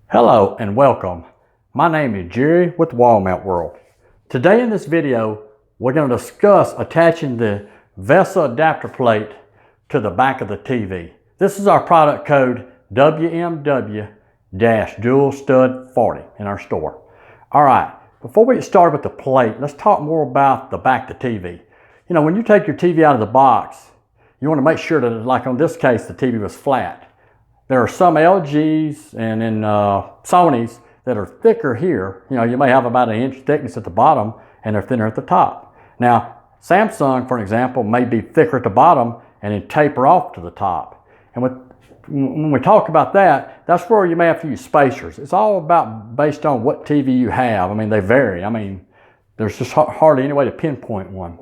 Hello and welcome. My name is Jerry with Wall Mount World. Today in this video, we're going to discuss attaching the VESA adapter plate to the back of the TV. This is our product code WMW DUALSTUD40 in our store. All right, before we get started with the plate, let's talk more about the back of the TV. You know, when you take your TV out of the box, you want to make sure that, like on this case, the TV was flat. There are some LGs and in Sonys that are thicker here. You know, you may have about 1 inch thickness at the bottom and they're thinner at the top. Now, Samsung, for example, may be thicker at the bottom and then taper off to the top. And when we talk about that, that's where you may have to use spacers. It's all about based on what TV you have. I mean, they vary. I mean, there's just hardly any way to pinpoint one.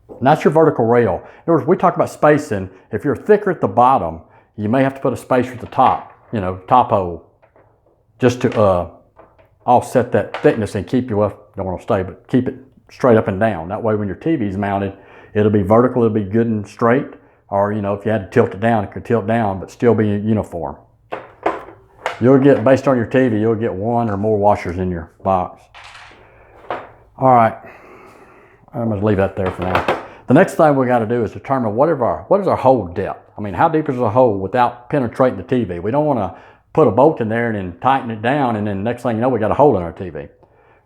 And that's your vertical rail. In other words, we talk about spacing. If you're thicker at the bottom, you may have to put a spacer at the top, you know, top hole, just to offset that thickness and keep you up, don't want to stay, but keep it straight up and down. That way when your TV is mounted, it'll be vertical, it'll be good and straight. Or, you know, if you had to tilt it down, it could tilt down, but still be uniform. You'll get, based on your TV, you'll get 1 or more washers in your box. All right, I'm going to leave that there for now. The next thing we got to do is determine what is our hole depth. I mean, how deep is the hole without penetrating the TV? We don't want to put a bolt in there and then tighten it down, and then next thing you know, we got a hole in our TV.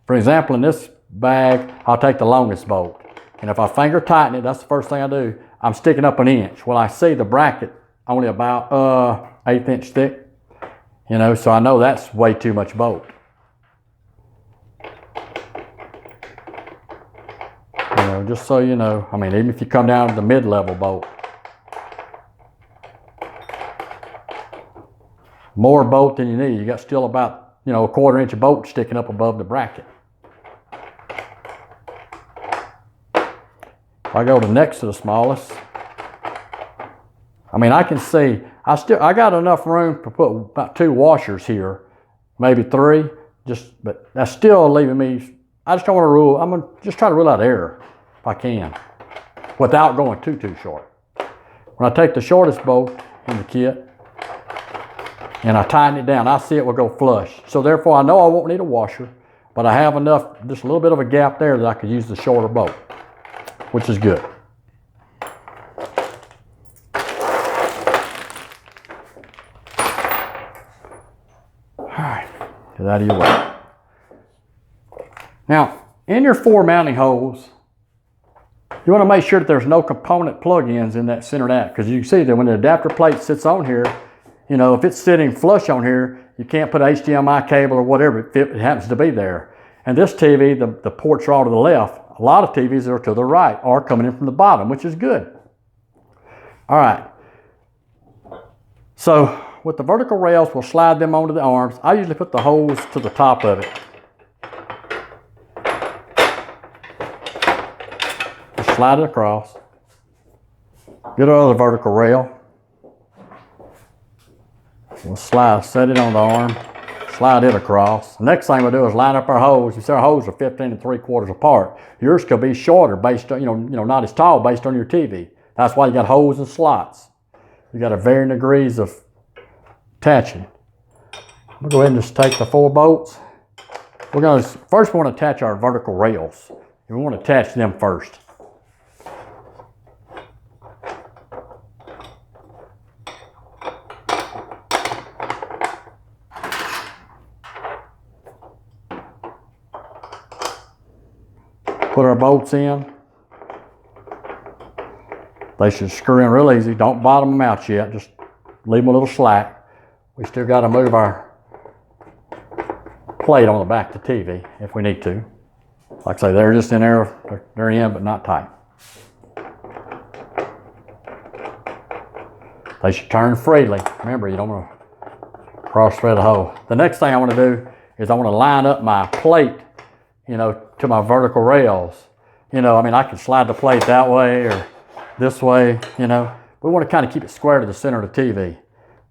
For example, in this bag, I'll take the longest bolt, and if I finger tighten it, that's the first thing I do. I'm sticking up 1 inch. Well, I see the bracket only about 1/8 inch thick, you know, so I know that's way too much bolt. You know, just so you know, I mean, even if you come down to the mid-level bolt, more bolt than you need. You got still about, you know, 1/4 inch of bolt sticking up above the bracket. If I go to next to the smallest, I mean, I can see, I got enough room to put about 2 washers here, maybe 3, but that's still leaving me, I just don't want to rule, I'm going to just try to rule out error if I can, without going too short. When I take the shortest bolt in the kit, and I tighten it down, I see it will go flush. So therefore, I know I won't need a washer, but I have enough, just a little bit of a gap there that I could use the shorter bolt, which is good. All right, get out of your way. Now, in your 4 mounting holes, you want to make sure that there's no component plug-ins in that center out, because you can see that when the adapter plate sits on here, you know, if it's sitting flush on here, you can't put an HDMI cable or whatever, it happens to be there. And this TV, the ports are all to the left. A lot of TVs are to the right or coming in from the bottom, which is good. All right. So with the vertical rails, we'll slide them onto the arms. I usually put the holes to the top of it. Just slide it across. Get our other vertical rail. We'll set it on the arm, slide it across. The next thing we'll do is line up our holes. You see our holes are 15 3/4 apart. Yours could be shorter based on, you know, not as tall based on your TV. That's why you got holes and slots. You got varying degrees of attaching. We'll go ahead and just take the 4 bolts. First we want to attach our vertical rails. We want to attach them first. Put our bolts in. They should screw in real easy. Don't bottom them out yet. Just leave them a little slack. We still got to move our plate on the back of the TV if we need to. Like I say, they're just in there. They're in, but not tight. They should turn freely. Remember, you don't want to cross-thread a hole. The next thing I want to do is I want to line up my plate, you know, to my vertical rails. You know, I mean, I can slide the plate that way or this way, you know. We want to kind of keep it square to the center of the TV.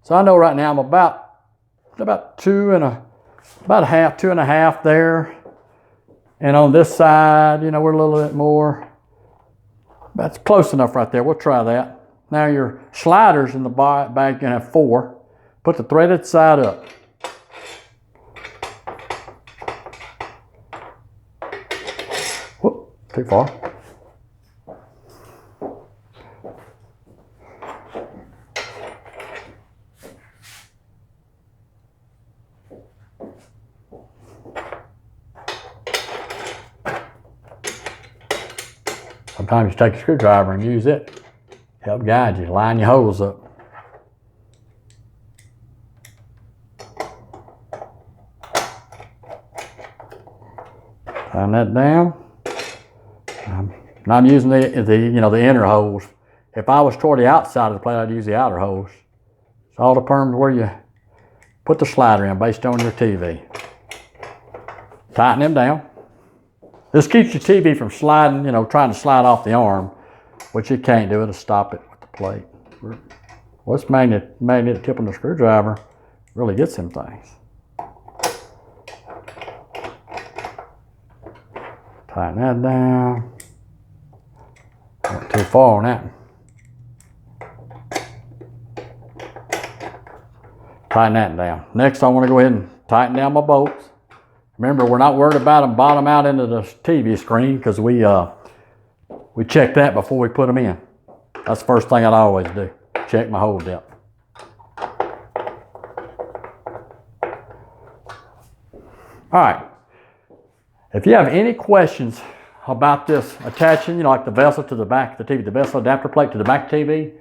So I know right now I'm about 2 1/2 there. And on this side, you know, we're a little bit more. That's close enough right there. We'll try that. Now your sliders in the bag, you're gonna have 4. Put the threaded side up. Too far. Sometimes you take a screwdriver and use it. Help guide you, line your holes up. Tighten that down. I'm using the inner holes. If I was toward the outside of the plate, I'd use the outer holes. It all depends where you put the slider in based on your TV. Tighten them down. This keeps your TV from sliding, trying to slide off the arm, which you can't do. It'll stop it with the plate. Well, this magnetic tip on the screwdriver really gets them things. Tighten that down. Not too far on that. Tighten that down. Next, I want to go ahead and tighten down my bolts. Remember, we're not worried about them bottom out into the TV screen because we check that before we put them in. That's the first thing I'd always do. Check my hole depth. All right. If you have any questions about this attaching, like the VESA to the back of the TV, the VESA adapter plate to the back of the TV,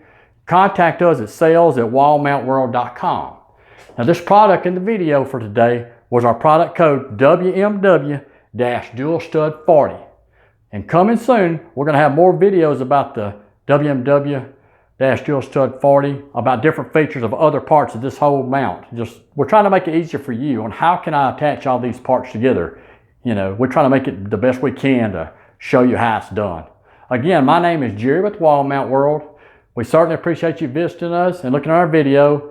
contact us at sales@wallmountworld.com. Now, this product in the video for today was our product code WMW DUALSTUD40. And coming soon, we're going to have more videos about the WMW DUALSTUD40, about different features of other parts of this whole mount. We're trying to make it easier for you on how can I attach all these parts together. We're trying to make it the best we can to show you how it's done. Again, my name is Jerry with Wall Mount World. We certainly appreciate you visiting us and looking at our video.